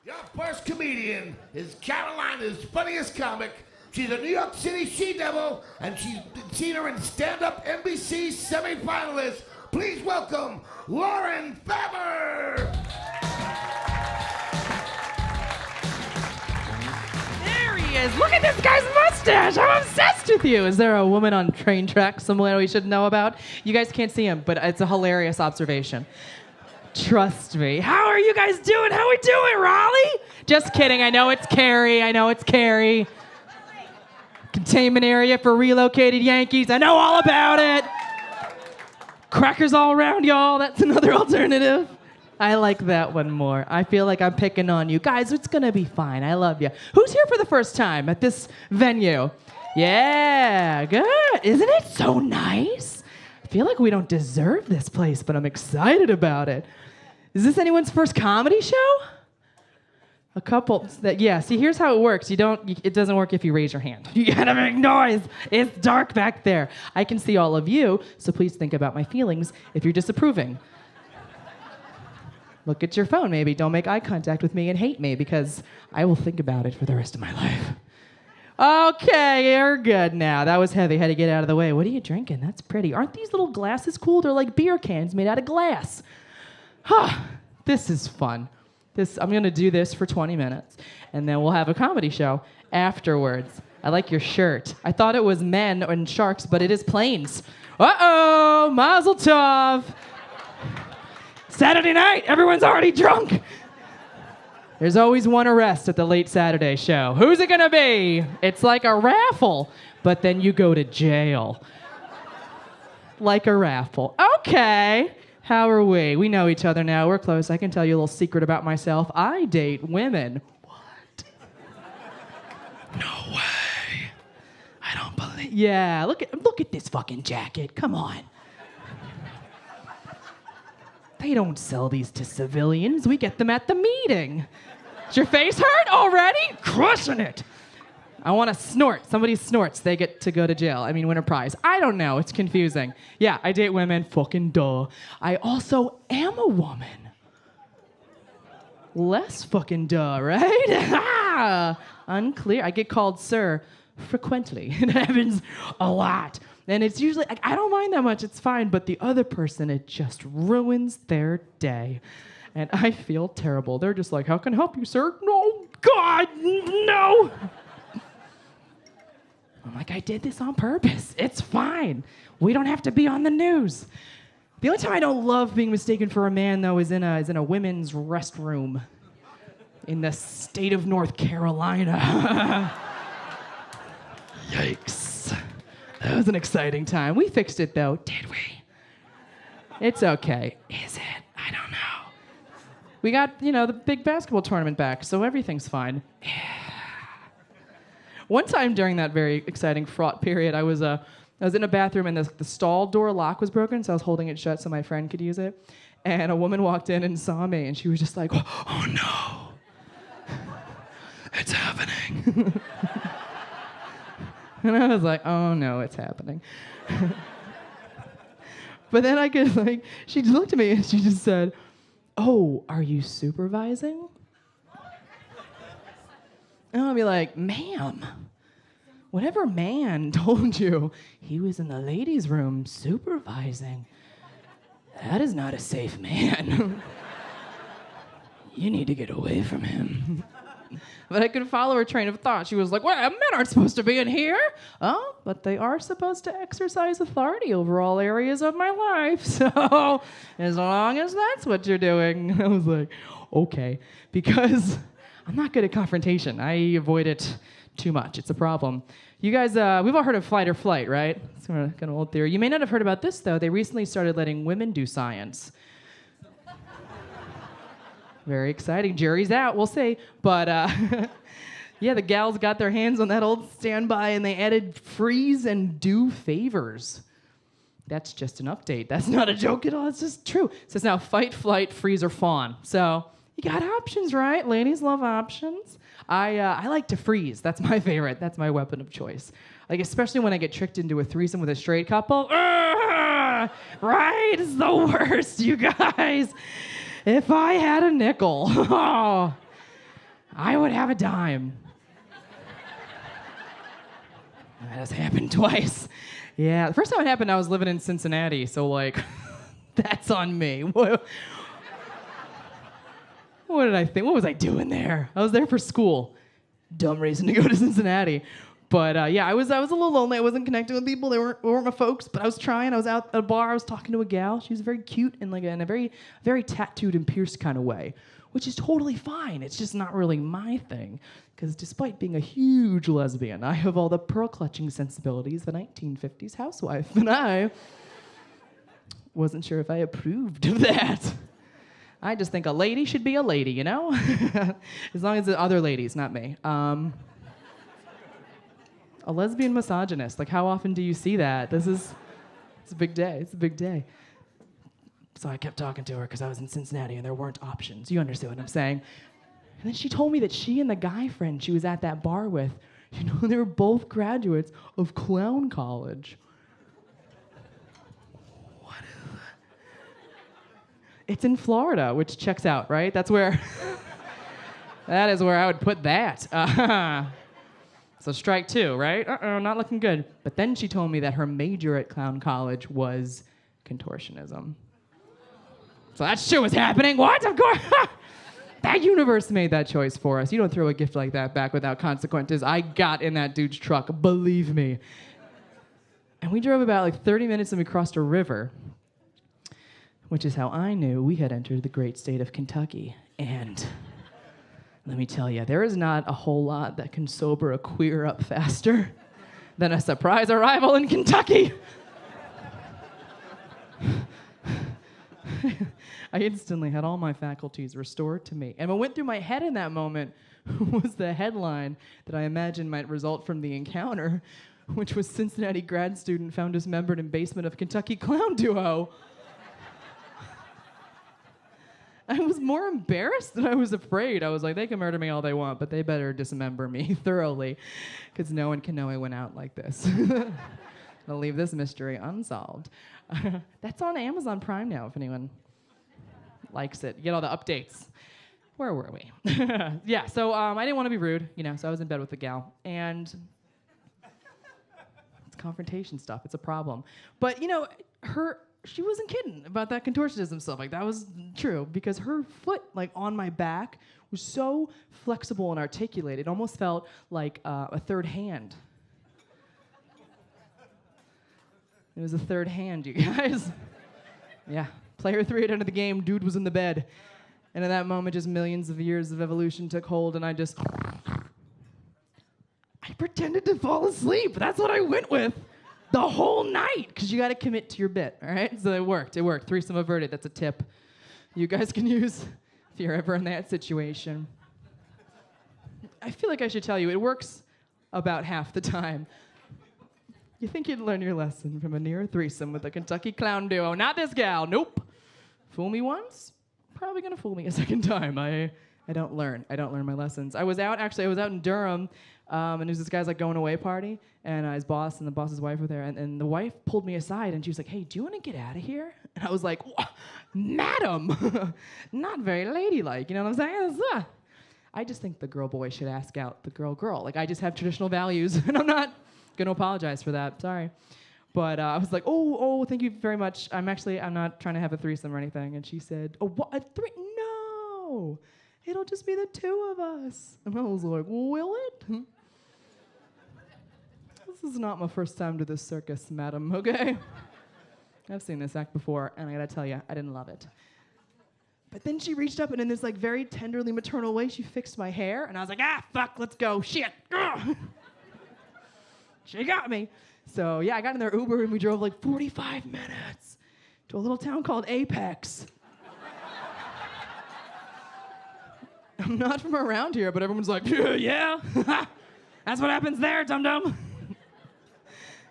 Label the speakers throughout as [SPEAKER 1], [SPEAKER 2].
[SPEAKER 1] Your first comedian is Carolina's funniest comic. She's a New York City she-devil, and she's seen her in stand-up NBC semi-finalists. Please welcome Lauren Faber.
[SPEAKER 2] There he is. Look at this guy's mustache. I'm obsessed with you. Is there a woman on train tracks somewhere we should know about? You guys can't see him, but it's a hilarious observation. Trust me. How are you guys doing? How we doing, Raleigh? Just kidding. I know it's Carrie. Containment area for relocated Yankees. I know all about it. Crackers all around, y'all. That's another alternative. I like that one more. I feel like I'm picking on you. Guys, it's going to be fine. I love you. Who's here for the first time at this venue? Yeah, good. Isn't it so nice? I feel like we don't deserve this place, but I'm excited about it. Is this anyone's first comedy show? A couple. See, here's how it works. It doesn't work if you raise your hand. You gotta make noise. It's dark back there. I can see all of you, so please think about my feelings if you're disapproving. Look at your phone, maybe. Don't make eye contact with me and hate me, because I will think about it for the rest of my life. Okay, you're good now. That was heavy. Had to get out of the way. What are you drinking? That's pretty. Aren't these little glasses cool? They're like beer cans made out of glass. This is fun. I'm going to do this for 20 minutes, and then we'll have a comedy show afterwards. I like your shirt. I thought it was men and sharks, but it is planes. Uh-oh, mazel tov. Saturday night, everyone's already drunk. There's always one arrest at the late Saturday show. Who's it going to be? It's like a raffle, but then you go to jail. Like a raffle. Okay. How are we? We know each other now. We're close. I can tell you a little secret about myself. I date women. What? No way. I don't believe. Yeah, look at this fucking jacket. Come on. They don't sell these to civilians. We get them at the meeting. Does your face hurt already? Crushing it. I want to snort. Somebody snorts, they get to go to jail. Win a prize. I don't know. It's confusing. Yeah, I date women. Fucking duh. I also am a woman. Less fucking duh, right? Unclear. I get called sir frequently. It happens a lot. And it's usually, I don't mind that much. It's fine. But the other person, it just ruins their day. And I feel terrible. They're just like, how can I help you, sir? No, God, no. I'm like, I did this on purpose. It's fine. We don't have to be on the news. The only time I don't love being mistaken for a man, though, is in a women's restroom in the state of North Carolina. Yikes. That was an exciting time. We fixed it, though, did we? It's okay. Is it? I don't know. We got, the big basketball tournament back, so everything's fine. Yeah. One time during that very exciting, fraught period, I was in a bathroom and the stall door lock was broken, so I was holding it shut so my friend could use it. And a woman walked in and saw me, and she was just like, oh no, it's happening. And I was like, oh no, it's happening. But then she just looked at me and she just said, oh, are you supervising? And I'll be like, ma'am, whatever man told you he was in the ladies' room supervising, that is not a safe man. You need to get away from him. But I could follow her train of thought. She was like, well, men aren't supposed to be in here. Oh, but they are supposed to exercise authority over all areas of my life. So as long as that's what you're doing. I was like, okay, because I'm not good at confrontation. I avoid it too much. It's a problem. You guys, we've all heard of flight or flight, right? It's kind of an old theory. You may not have heard about this, though. They recently started letting women do science. Very exciting. Jury's out. We'll see. But, yeah, the gals got their hands on that old standby, and they added freeze and do favors. That's just an update. That's not a joke at all. It's just true. It says now fight, flight, freeze, or fawn. So you got options, right? Ladies love options. I like to freeze. That's my favorite. That's my weapon of choice. Like, especially when I get tricked into a threesome with a straight couple. Right? It's the worst, you guys. If I had a nickel. I would have a dime. That has happened twice. Yeah, the first time it happened, I was living in Cincinnati, so like, that's on me. What did I think? What was I doing there? I was there for school. Dumb reason to go to Cincinnati. But yeah, I was a little lonely. I wasn't connecting with people. They weren't my folks, but I was trying. I was out at a bar. I was talking to a gal. She was very cute and like in a very, very tattooed and pierced kind of way, which is totally fine. It's just not really my thing. Because despite being a huge lesbian, I have all the pearl-clutching sensibilities of a 1950s housewife, and I wasn't sure if I approved of that. I just think a lady should be a lady, you know? As long as the other ladies, not me. A lesbian misogynist. Like, how often do you see that? It's a big day. It's a big day. So I kept talking to her because I was in Cincinnati and there weren't options. You understand what I'm saying? And then she told me that she and the guy friend she was at that bar with, you know, they were both graduates of clown college. What? It's in Florida, which checks out, right? That's where, that is where I would put that. So strike two, right? Not looking good. But then she told me that her major at clown college was contortionism. So that shit was happening. What? Of course. That universe made that choice for us. You don't throw a gift like that back without consequences. I got in that dude's truck, believe me. And we drove about like 30 minutes and we crossed a river, which is how I knew we had entered the great state of Kentucky. And let me tell you, there is not a whole lot that can sober a queer up faster than a surprise arrival in Kentucky. I instantly had all my faculties restored to me. And what went through my head in that moment was the headline that I imagined might result from the encounter, which was Cincinnati grad student found dismembered in basement of Kentucky clown duo. I was more embarrassed than I was afraid. I was like, they can murder me all they want, but they better dismember me thoroughly, because no one can know I went out like this. I'll leave this mystery unsolved. That's on Amazon Prime now, if anyone likes it. You get all the updates. Where were we? Yeah, so I didn't want to be rude, you know, so I was in bed with the gal. And it's confrontation stuff. It's a problem. But, you know, she wasn't kidding about that contortionism stuff. Like, that was true, because her foot, like, on my back was so flexible and articulate. It almost felt like a third hand. It was a third hand, you guys. Yeah. Player 3 at the end of the game, dude was in the bed. And in that moment, just millions of years of evolution took hold, and I pretended to fall asleep. That's what I went with the whole night, because you got to commit to your bit, all right? So it worked. Threesome averted. That's a tip you guys can use if you're ever in that situation. I feel like I should tell you, it works about half the time. You think you'd learn your lesson from a near threesome with a Kentucky clown duo. Not this gal. Nope. Fool me once, probably gonna fool me a second time. I don't learn my lessons. I was out in Durham, and there was this guy's like going away party, and his boss and the boss's wife were there, and the wife pulled me aside, and she was like, hey, do you want to get out of here? And I was like, madam, not very ladylike, you know what I'm saying? I just think the girl boy should ask out the girl. Like, I just have traditional values, and I'm not gonna apologize for that, sorry. But I was like, oh, thank you very much. I'm not trying to have a threesome or anything. And she said, oh, what, no, it'll just be the two of us. And I was like, will it? This is not my first time to this circus, madam, okay? I've seen this act before, and I gotta tell you, I didn't love it. But then she reached up, and in this like very tenderly maternal way, she fixed my hair, and I was like, fuck, let's go, shit. She got me. So yeah, I got in their Uber and we drove like 45 minutes to a little town called Apex. I'm not from around here, but everyone's like, yeah, that's what happens there, dum-dum.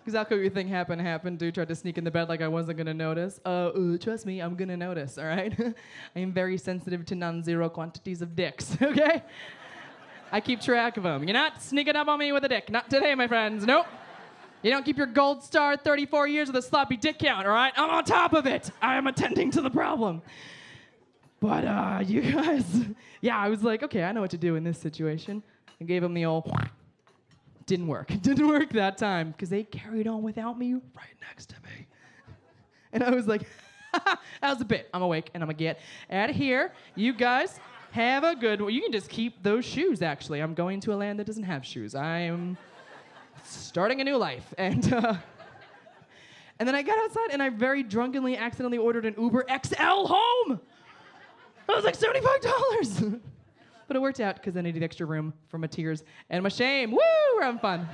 [SPEAKER 2] Exactly what you think happened. Dude tried to sneak in the bed like I wasn't gonna notice. Trust me, I'm gonna notice, all right? I am very sensitive to non-zero quantities of dicks, okay? I keep track of them. You're not sneaking up on me with a dick. Not today, my friends. Nope. You don't keep your gold star 34 years with a sloppy dick count, all right? I'm on top of it. I am attending to the problem. But you guys, yeah, I was like, okay, I know what to do in this situation. I gave him the old, didn't work. It didn't work that time because they carried on without me right next to me. And I was like, that was a bit. I'm awake and I'm gonna get out of here. You guys have a good one. You can just keep those shoes, actually. I'm going to a land that doesn't have shoes. I am starting a new life. And then I got outside and I very drunkenly accidentally ordered an Uber XL home. That was like $75. But it worked out because I needed extra room for my tears and my shame. Woo, we're having fun.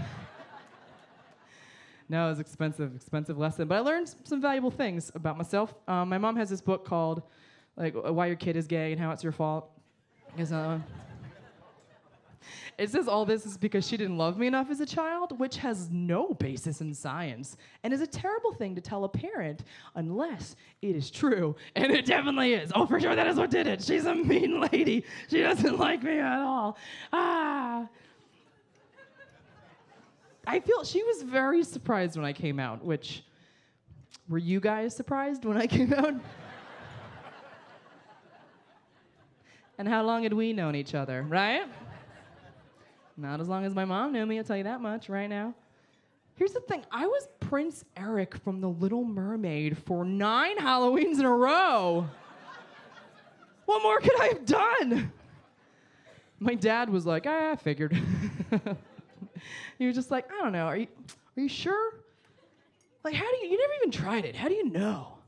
[SPEAKER 2] No, it was expensive lesson. But I learned some valuable things about myself. My mom has this book called like Why Your Kid is Gay and How It's Your Fault. It says all this is because she didn't love me enough as a child, which has no basis in science, and is a terrible thing to tell a parent unless it is true. And it definitely is. Oh, for sure, that is what did it. She's a mean lady. She doesn't like me at all. I feel she was very surprised when I came out, which, were you guys surprised when I came out? And how long had we known each other, right? Not as long as my mom knew me, I'll tell you that much right now. Here's the thing, I was Prince Eric from The Little Mermaid for 9 Halloweens in a row. What more could I have done? My dad was like, I figured. He was just like, I don't know, are you sure? Like, you never even tried it, how do you know?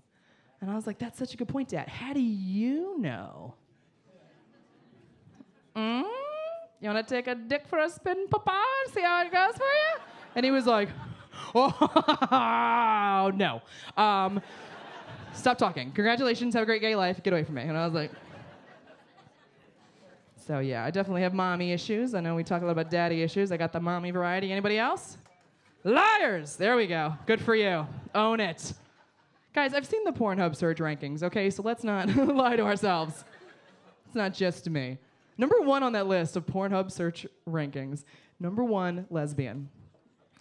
[SPEAKER 2] And I was like, that's such a good point, Dad. How do you know? You want to take a dick for a spin, Papa, and see how it goes for you? And he was like, oh, no. Stop talking. Congratulations, have a great gay life. Get away from me. And I was like, so yeah, I definitely have mommy issues. I know we talk a lot about daddy issues. I got the mommy variety. Anybody else? Liars! There we go. Good for you. Own it. Guys, I've seen the Pornhub search rankings, okay? So let's not lie to ourselves. It's not just me. Number 1 on that list of Pornhub search rankings, number 1, lesbian.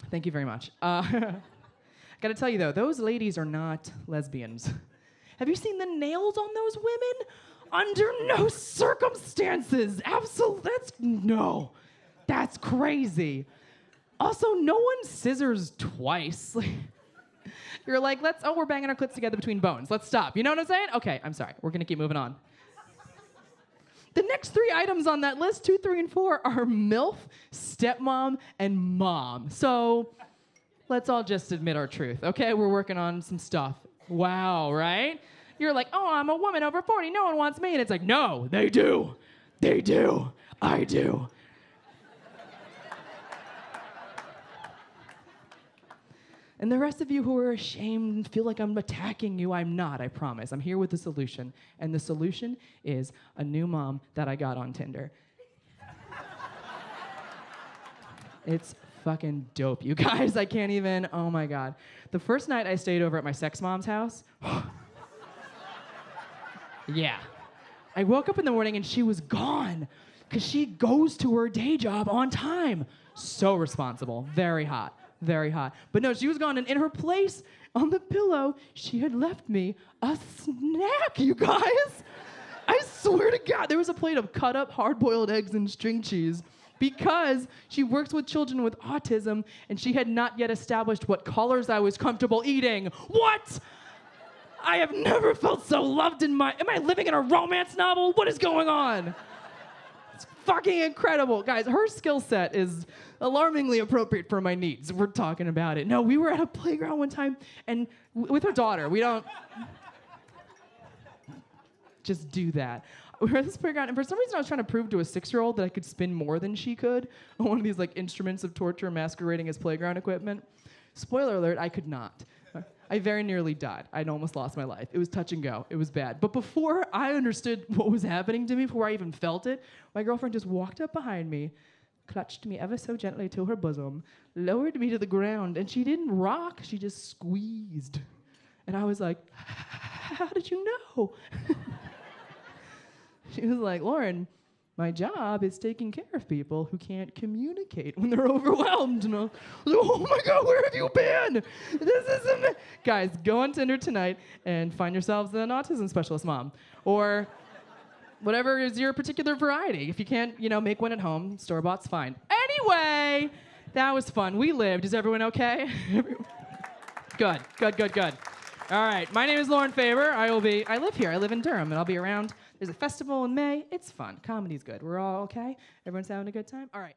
[SPEAKER 2] Thank you very much. Gotta tell you though, those ladies are not lesbians. Have you seen the nails on those women? Under no circumstances. Absolutely, that's crazy. Also, no one scissors twice. You're like, we're banging our clits together between bones. Let's stop. You know what I'm saying? Okay, I'm sorry. We're gonna keep moving on. The next 3 items on that list, 2, 3, and 4, are MILF, stepmom, and mom. So let's all just admit our truth, okay? We're working on some stuff. Wow, right? You're like, oh, I'm a woman over 40. No one wants me. And it's like, no, they do. They do. I do. And the rest of you who are ashamed and feel like I'm attacking you, I'm not, I promise. I'm here with the solution. And the solution is a new mom that I got on Tinder. It's fucking dope, you guys. I can't even, oh my God. The first night I stayed over at my sex mom's house, yeah. I woke up in the morning and she was gone because she goes to her day job on time. So responsible, very hot. Very hot. But no, she was gone, and in her place, on the pillow, she had left me a snack, you guys. I swear to God, there was a plate of cut up hard-boiled eggs and string cheese because she works with children with autism, and she had not yet established what colors I was comfortable eating. What? I have never felt so loved am I living in a romance novel? What is going on? It's fucking incredible. Guys, her skill set is alarmingly appropriate for my needs. We're talking about it. No, we were at a playground one time, and with her daughter, we don't just do that. We were at this playground, and for some reason I was trying to prove to a 6-year-old that I could spin more than she could on one of these like instruments of torture masquerading as playground equipment. Spoiler alert, I could not. I very nearly died. I'd almost lost my life. It was touch and go. It was bad. But before I understood what was happening to me, before I even felt it, my girlfriend just walked up behind me, clutched me ever so gently to her bosom, lowered me to the ground, and she didn't rock, she just squeezed. And I was like, how did you know? She was like, Lauren, my job is taking care of people who can't communicate when they're overwhelmed. And I was like, oh my God, where have you been? This is Guys, go on Tinder tonight and find yourselves an autism specialist mom. Or Whatever is your particular variety. If you can't, make one at home, store-bought's fine. Anyway, that was fun. We lived. Is everyone okay? Good. All right, my name is Lauren Faber. I live here. I live in Durham, and I'll be around. There's a festival in May. It's fun. Comedy's good. We're all okay? Everyone's having a good time? All right.